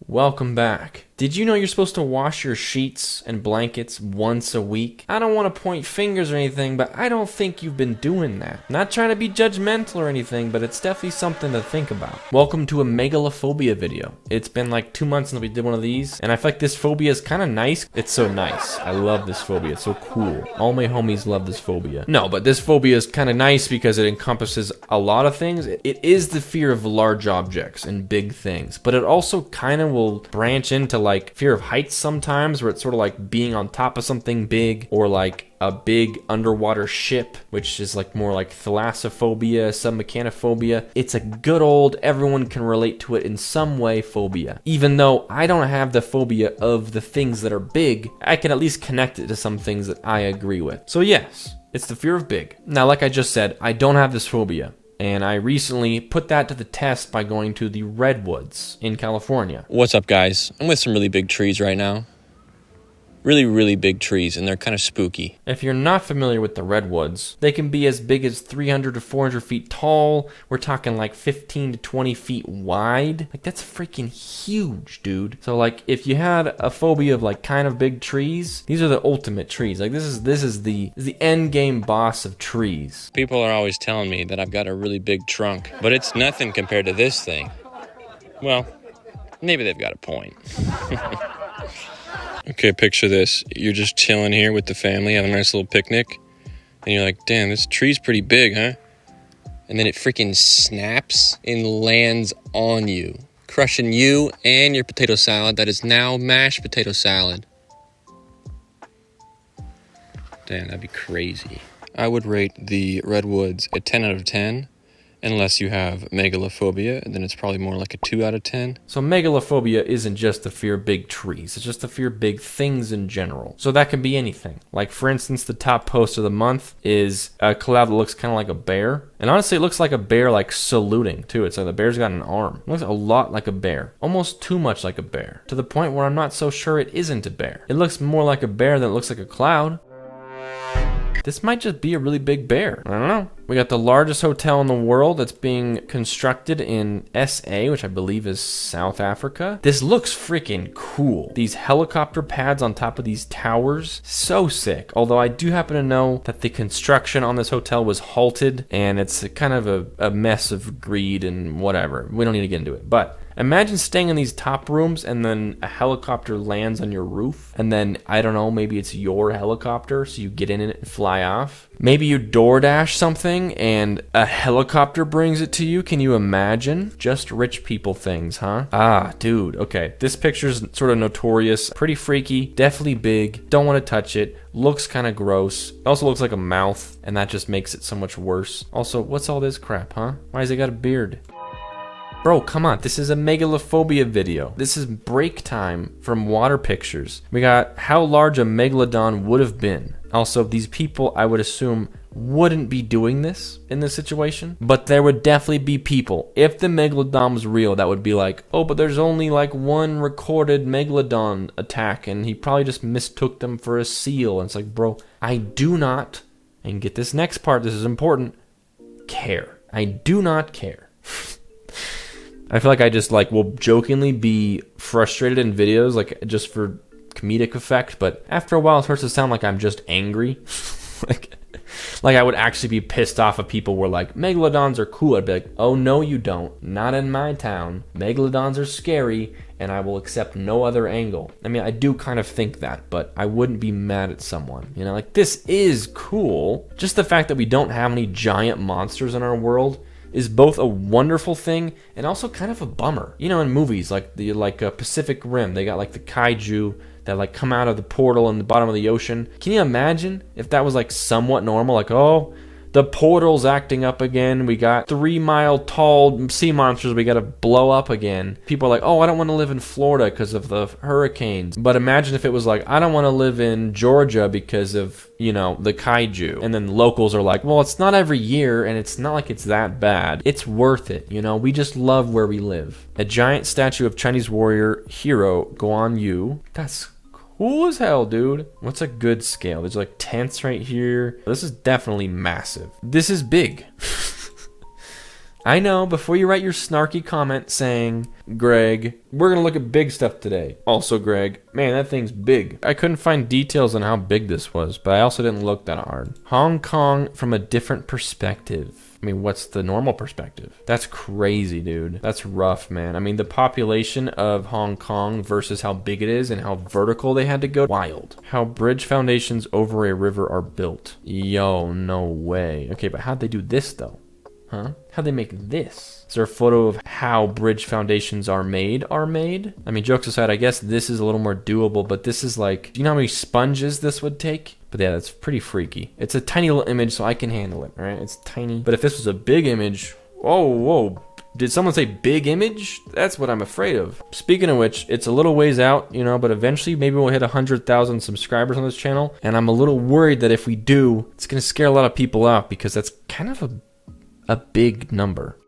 welcome back. Did you know you're supposed to wash your sheets and blankets once a week? I don't want to point fingers or anything, but I don't think you've been doing that. Not trying to be judgmental or anything, but it's definitely something to think about. Welcome to a Megalophobia video. It's been like 2 months since we did one of these, and I feel like this phobia is kind of nice. It's so nice. I love this phobia. It's so cool. All my homies love this phobia. No, but this phobia is kind of nice because it encompasses a lot of things. It is the fear of large objects and big things, but it also kind of will branch into like fear of heights sometimes, where it's sort of like being on top of something big, or like a big underwater ship, which is like more like thalassophobia, submechanophobia. It's a good old, everyone can relate to it in some way phobia. Even though I don't have the phobia of the things that are big, I can at least connect it to some things that I agree with. So yes, it's the fear of big. Now, like I just said, I don't have this phobia. And I recently put that to the test by going to the Redwoods in California. What's up, guys? I'm with some really big trees right now. Really big trees, and they're kind of spooky. If you're not familiar with the Redwoods, they can be as big as 300 to 400 feet tall. We're talking like 15 to 20 feet wide. Like, that's freaking huge, dude. So like, if you had a phobia of like kind of big trees, these are the ultimate trees. Like, this is the end game boss of trees. People are always telling me that I've got a really big trunk, but it's nothing compared to this thing. Well, maybe they've got a point. Okay, picture this. You're just chilling here with the family, having a nice little picnic, and you're like, damn, this tree's pretty big, huh? And then it freaking snaps and lands on you, crushing you and your potato salad that is now mashed potato salad. Damn, that'd be crazy. I would rate the Redwoods a 10 out of 10. Unless you have megalophobia, then it's probably more like a 2 out of 10. So megalophobia isn't just the fear of big trees. It's just the fear of big things in general. So that can be anything. Like, for instance, the top post of the month is a collab that looks kind of like a bear. And honestly, it looks like a bear, like, saluting, too. It's like the bear's got an arm. It looks a lot like a bear. Almost too much like a bear. To the point where I'm not so sure it isn't a bear. It looks more like a bear than it looks like a cloud. This might just be a really big bear. I don't know. We got the largest hotel in the world that's being constructed in SA, which I believe is South Africa. This looks freaking cool. These helicopter pads on top of these towers, so sick. Although I do happen to know that the construction on this hotel was halted, and it's kind of a mess of greed and whatever. We don't need to get into it, but imagine staying in these top rooms and then a helicopter lands on your roof, and then, I don't know, maybe it's your helicopter, so you get in it and fly off. Maybe you DoorDash something and a helicopter brings it to you. Can you imagine? Just rich people things, huh? Ah, dude, okay. This picture's sort of notorious, pretty freaky, definitely big, don't want to touch it, looks kind of gross. It also looks like a mouth, and that just makes it so much worse. Also, what's all this crap, huh? Why has it got a beard? Bro, come on, this is a megalophobia video. This is break time from water pictures. We got how large a megalodon would have been. Also, these people, I would assume, wouldn't be doing this in this situation, but there would definitely be people, if the megalodon was real, that would be like, oh, but there's only like one recorded megalodon attack, and he probably just mistook them for a seal. And it's like, bro, I do not, and get this next part, this is important, care. I do not care. I feel like I just like will jokingly be frustrated in videos, like just for comedic effect, but after a while it starts to sound like I'm just angry. like I would actually be pissed off if people were like, megalodons are cool. I'd be like, oh no you don't, not in my town. Megalodons are scary, and I will accept no other angle. I mean, I do kind of think that, but I wouldn't be mad at someone. You know, like, this is cool. Just the fact that we don't have any giant monsters in our world is both a wonderful thing and also kind of a bummer. You know, in movies like Pacific Rim, they got like the kaiju that like come out of the portal in the bottom of the ocean. Can you imagine if that was like somewhat normal? Like, oh, the portal's acting up again. We got 3 mile tall sea monsters we gotta blow up again. People are like, oh, I don't want to live in Florida because of the hurricanes. But imagine if it was like, I don't want to live in Georgia because of, you know, the kaiju. And then locals are like, well, it's not every year and it's not like it's that bad. It's worth it, you know? We just love where we live. A giant statue of Chinese warrior hero Guan Yu. That's cool as hell, dude. What's a good scale? There's like tents right here. This is definitely massive. This is big. I know, before you write your snarky comment saying, Greg, we're going to look at big stuff today. Also, Greg, man, that thing's big. I couldn't find details on how big this was, but I also didn't look that hard. Hong Kong from a different perspective. I mean, what's the normal perspective? That's crazy, dude. That's rough, man. I mean, the population of Hong Kong versus how big it is and how vertical they had to go. Wild. How bridge foundations over a river are built. Yo, no way. Okay, but how'd they do this, though? Huh? How'd they make this? Is there a photo of how bridge foundations are made? I mean, jokes aside, I guess this is a little more doable, but this is like, do you know how many sponges this would take? But yeah, that's pretty freaky. It's a tiny little image, so I can handle it, right? It's tiny. But if this was a big image, whoa. Did someone say big image? That's what I'm afraid of. Speaking of which, it's a little ways out, you know, but eventually maybe we'll hit 100,000 subscribers on this channel. And I'm a little worried that if we do, it's going to scare a lot of people out because that's kind of a big number.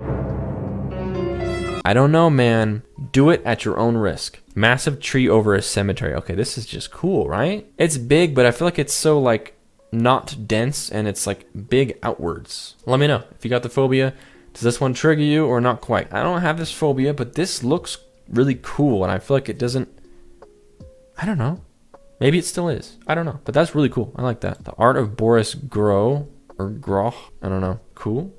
I don't know, man. Do it at your own risk. Massive tree over a cemetery. Okay, this is just cool, right? It's big, but I feel like it's so like not dense and it's like big outwards. Let me know if you got the phobia. Does this one trigger you or not quite? I don't have this phobia, but this looks really cool and I feel like it doesn't, I don't know. Maybe it still is. I don't know, but that's really cool. I like that. The art of Boris Groh or Groch. I don't know. Cool.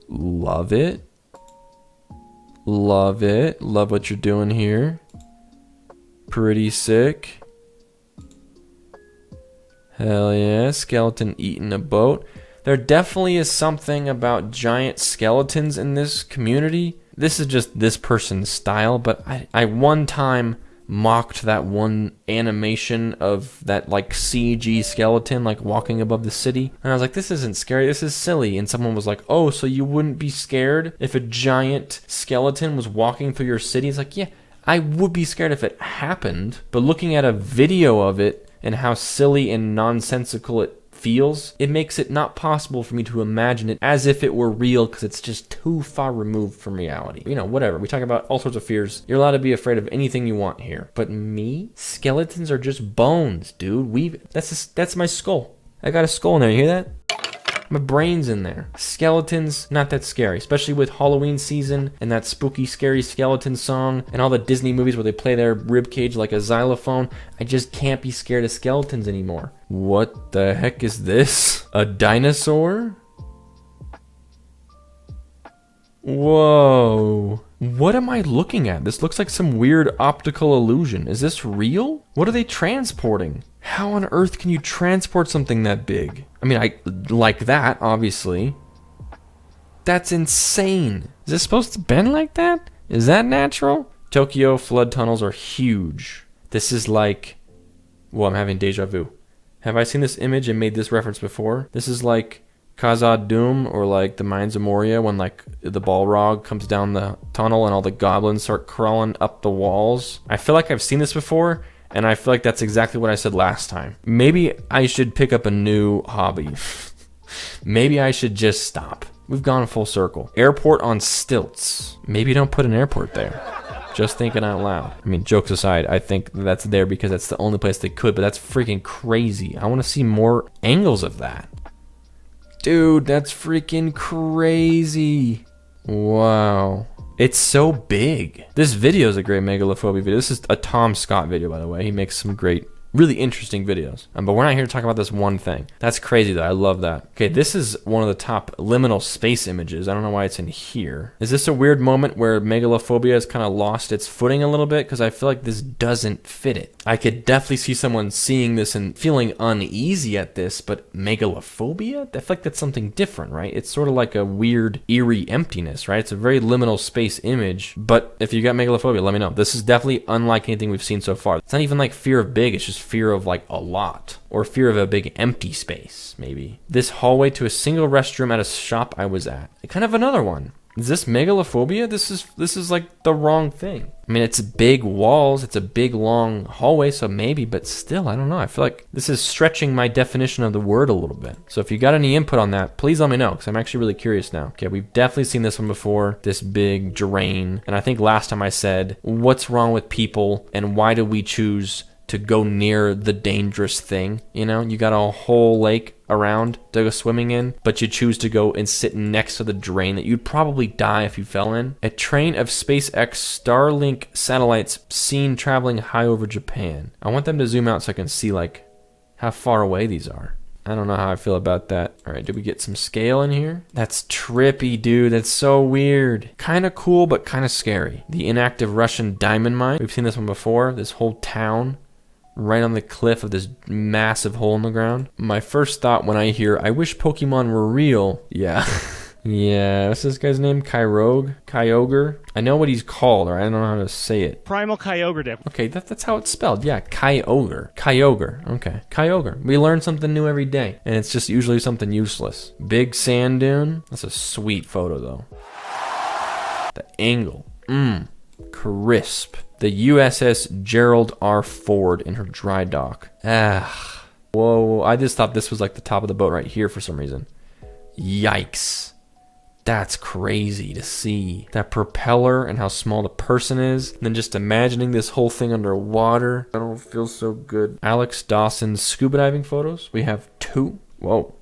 Love it. Love what you're doing here. Pretty sick. Hell yeah. Skeleton eating a boat. There definitely is something about giant skeletons in this community. This is just this person's style, but I one time mocked that one animation of that like CG skeleton like walking above the city, and I was like, this isn't scary, this is silly. And someone was like, oh, so you wouldn't be scared if a giant skeleton was walking through your city? It's like, yeah, I would be scared if it happened, but looking at a video of it and how silly and nonsensical it feels, it makes it not possible for me to imagine it as if it were real because it's just too far removed from reality. You know, whatever. We talk about all sorts of fears. You're allowed to be afraid of anything you want here. But me? Skeletons are just bones, dude. That's my skull. I got a skull in there. You hear that? My brain's in there. Skeletons, not that scary, especially with Halloween season and that spooky, scary skeleton song and all the Disney movies where they play their ribcage like a xylophone. I just can't be scared of skeletons anymore. What the heck is this? A dinosaur? Whoa. What am I looking at? This looks like some weird optical illusion. Is this real? What are they transporting? How on earth can you transport something that big? I mean, I like that, obviously. That's insane. Is this supposed to bend like that? Is that natural? Tokyo flood tunnels are huge. This is like... Well, I'm having deja vu. Have I seen this image and made this reference before? This is like Khazad-dûm or like the Mines of Moria when like the Balrog comes down the tunnel and all the goblins start crawling up the walls. I feel like I've seen this before, and I feel like that's exactly what I said last time. Maybe I should pick up a new hobby. Maybe I should just stop. We've gone full circle. Airport on stilts. Maybe don't put an airport there. Just thinking out loud. I mean, jokes aside, I think that's there because that's the only place they could, but that's freaking crazy. I want to see more angles of that. Dude, that's freaking crazy. Wow. It's so big. This video is a great Megalophobia video. This is a Tom Scott video, by the way. He makes some great, really interesting videos. But we're not here to talk about this one thing. That's crazy, though. I love that. Okay, this is one of the top liminal space images. I don't know why it's in here. Is this a weird moment where Megalophobia has kind of lost its footing a little bit? Because I feel like this doesn't fit it. I could definitely see someone seeing this and feeling uneasy at this, but Megalophobia? I feel like that's something different, right? It's sort of like a weird, eerie emptiness, right? It's a very liminal space image. But if you got Megalophobia, let me know. This is definitely unlike anything we've seen so far. It's not even like fear of big, it's just fear of like a lot, or fear of a big empty space, maybe. This hallway to a single restroom at a shop I was at. Kind of another one. Is this Megalophobia? This is like the wrong thing. I mean, it's big walls, it's a big long hallway, so maybe, but still, I don't know. I feel like this is stretching my definition of the word a little bit. So if you got any input on that, please let me know, because I'm actually really curious now. Okay, we've definitely seen this one before, this big drain. And I think last time I said, what's wrong with people and why do we choose to go near the dangerous thing? You know, you got a whole lake around to go swimming in, but you choose to go and sit next to the drain that you'd probably die if you fell in. A train of SpaceX Starlink satellites seen traveling high over Japan. I want them to zoom out so I can see like how far away these are. I don't know how I feel about that. All right, did we get some scale in here? That's trippy, dude. That's so weird. Kind of cool, but kind of scary. The inactive Russian diamond mine. We've seen this one before. This whole town right on the cliff of this massive hole in the ground. My first thought when I hear, I wish Pokemon were real. Yeah. Yeah, what's this guy's name? Kyogre? I know what he's called, or I don't know how to say it. Primal Kyogre. Okay, that's how it's spelled. Yeah, Kyogre. Okay, Kyogre. We learn something new every day, and it's just usually something useless. Big sand dune. That's a sweet photo, though. The angle. Crisp. The USS Gerald R. Ford in her dry dock. Whoa, I just thought this was like the top of the boat right here for some reason. Yikes. That's crazy to see. That propeller and how small the person is. And then just imagining this whole thing underwater. I don't feel so good. Alex Dawson's scuba diving photos. We have 2. Whoa.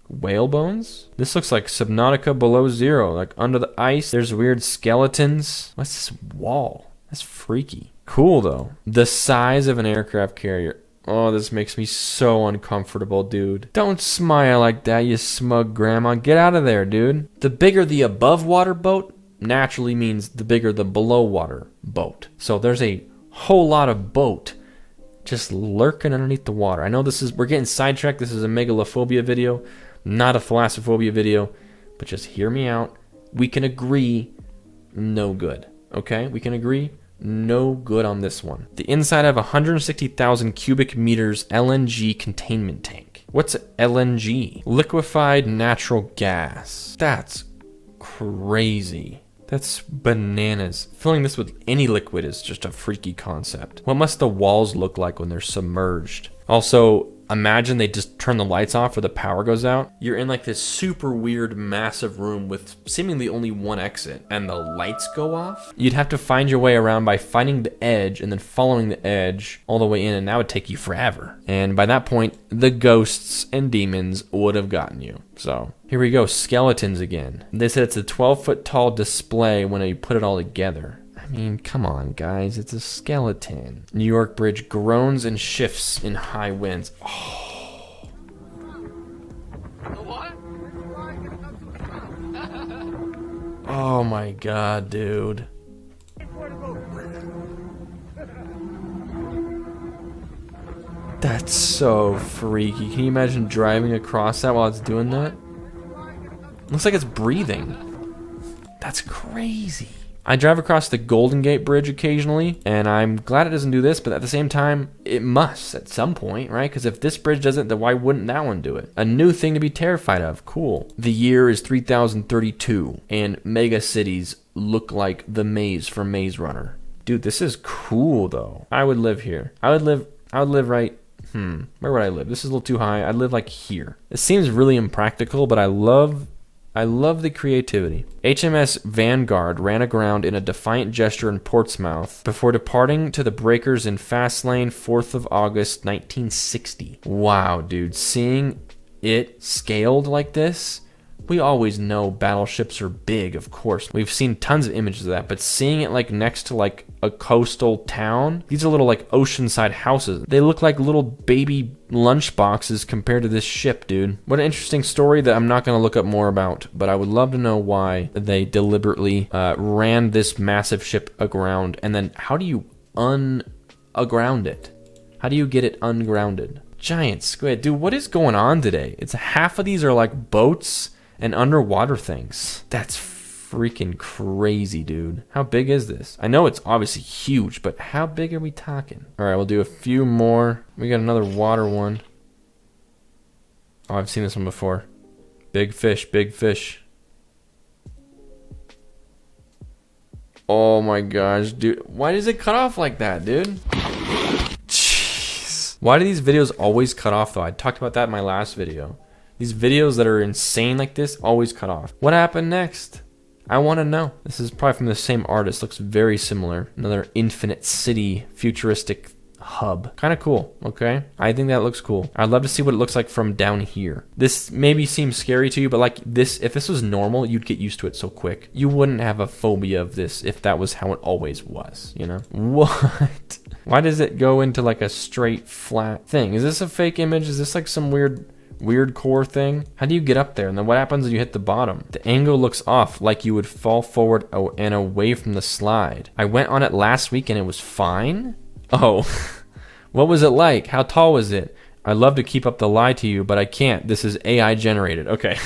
Whale bones? This looks like Subnautica below zero. Like under the ice. There's weird skeletons. What's this wall? That's freaky. Cool though. The size of an aircraft carrier. Oh, this makes me so uncomfortable, dude. Don't smile like that, you smug grandma. Get out of there, dude. The bigger the above water boat naturally means the bigger the below water boat. So there's a whole lot of boat just lurking underneath the water. I know we're getting sidetracked. This is a megalophobia video, not a thalassophobia video, but just hear me out. We can agree, no good. Okay? We can agree. No good on this one. The inside of 160,000 cubic meters LNG containment tank. What's LNG? Liquefied natural gas. That's crazy. That's bananas. Filling this with any liquid is just a freaky concept. What must the walls look like when they're submerged? Also, imagine they just turn the lights off or the power goes out. You're in like this super weird massive room with seemingly only one exit and the lights go off. You'd have to find your way around by finding the edge and then following the edge all the way in, and that would take you forever. And by that point, the ghosts and demons would have gotten you. So here we go, skeletons again. They said it's a 12-foot tall display when you put it all together. I mean, come on, guys. It's a skeleton. New York Bridge groans and shifts in high winds. Oh. What? Oh my god, dude. That's so freaky. Can you imagine driving across that while it's doing that? Looks like it's breathing. That's crazy. I drive across the Golden Gate Bridge occasionally, and I'm glad it doesn't do this, but at the same time, it must at some point, right? Because if this bridge doesn't, then why wouldn't that one do it? A new thing to be terrified of. Cool. The year is 3032, and mega cities look like the maze from Maze Runner. Dude, this is cool, though. I would live here. I would live right... Where would I live? This is a little too high. I'd live like here. It seems really impractical, but I love the creativity. HMS Vanguard ran aground in a defiant gesture in Portsmouth before departing to the breakers in Fastlane 4th of August, 1960. Wow, dude. Seeing it scaled like this, we always know battleships are big, of course. We've seen tons of images of that, but seeing it like next to like a coastal town, these are little like oceanside houses. They look like little baby lunch boxes compared to this ship, dude. What an interesting story that I'm not going to look up more about, but I would love to know why they deliberately ran this massive ship aground, and then how do you unaground it? How do you get it ungrounded? Giant squid. Dude, what is going on today? It's half of these are like boats and underwater things. That's freaking crazy, dude. How big is this? I know it's obviously huge, but how big are we talking? All right, we'll do a few more. We got another water one. Oh, I've seen this one before. Big fish, big fish. Oh my gosh, dude. Why does it cut off like that, dude? Jeez. Why do these videos always cut off, though? I talked about that in my last video. These videos that are insane like this always cut off. What happened next? I want to know. This is probably from the same artist. Looks very similar. Another infinite city, futuristic hub. Kind of cool, okay? I think that looks cool. I'd love to see what it looks like from down here. This maybe seems scary to you, but like this, if this was normal, you'd get used to it so quick. You wouldn't have a phobia of this if that was how it always was, you know? What? Why does it go into like a straight flat thing? Is this a fake image? Is this like some weird core thing? How do you get up there? And then what happens when you hit the bottom? The angle looks off, like you would fall forward and away from the slide. I went on it last week and it was fine. Oh, what was it like? How tall was it? I'd love to keep up the lie to you, but I can't. This is AI generated. Okay.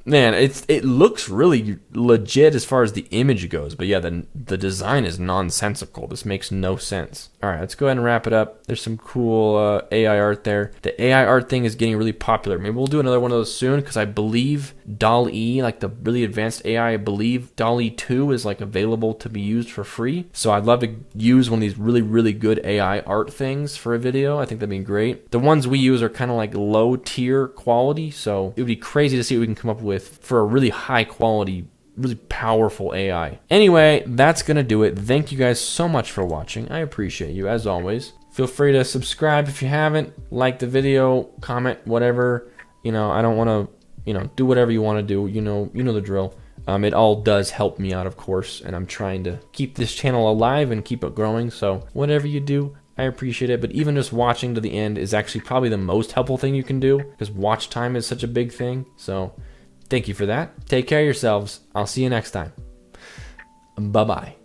Man, it looks really legit as far as the image goes, but yeah, the design is nonsensical. This makes no sense. All right, let's go ahead and wrap it up. There's some cool AI art there. The AI art thing is getting really popular. Maybe we'll do another one of those soon, because I believe DALL-E, like the really advanced AI, I believe DALL-E 2 is like available to be used for free. So I'd love to use one of these really, really good AI art things for a video. I think that'd be great. The ones we use are kind of like low tier quality, so it would be crazy to see what we can come up with for a really high quality, really powerful AI. Anyway, that's gonna do it. Thank you guys so much for watching. I appreciate you as always. Feel free to subscribe if you haven't, like the video, comment, whatever. You know, I don't want to, do whatever you want to do. You know the drill. It all does help me out, of course, and I'm trying to keep this channel alive and keep it growing. So whatever you do, I appreciate it. But even just watching to the end is actually probably the most helpful thing you can do, because watch time is such a big thing. So thank you for that. Take care of yourselves. I'll see you next time. Bye-bye.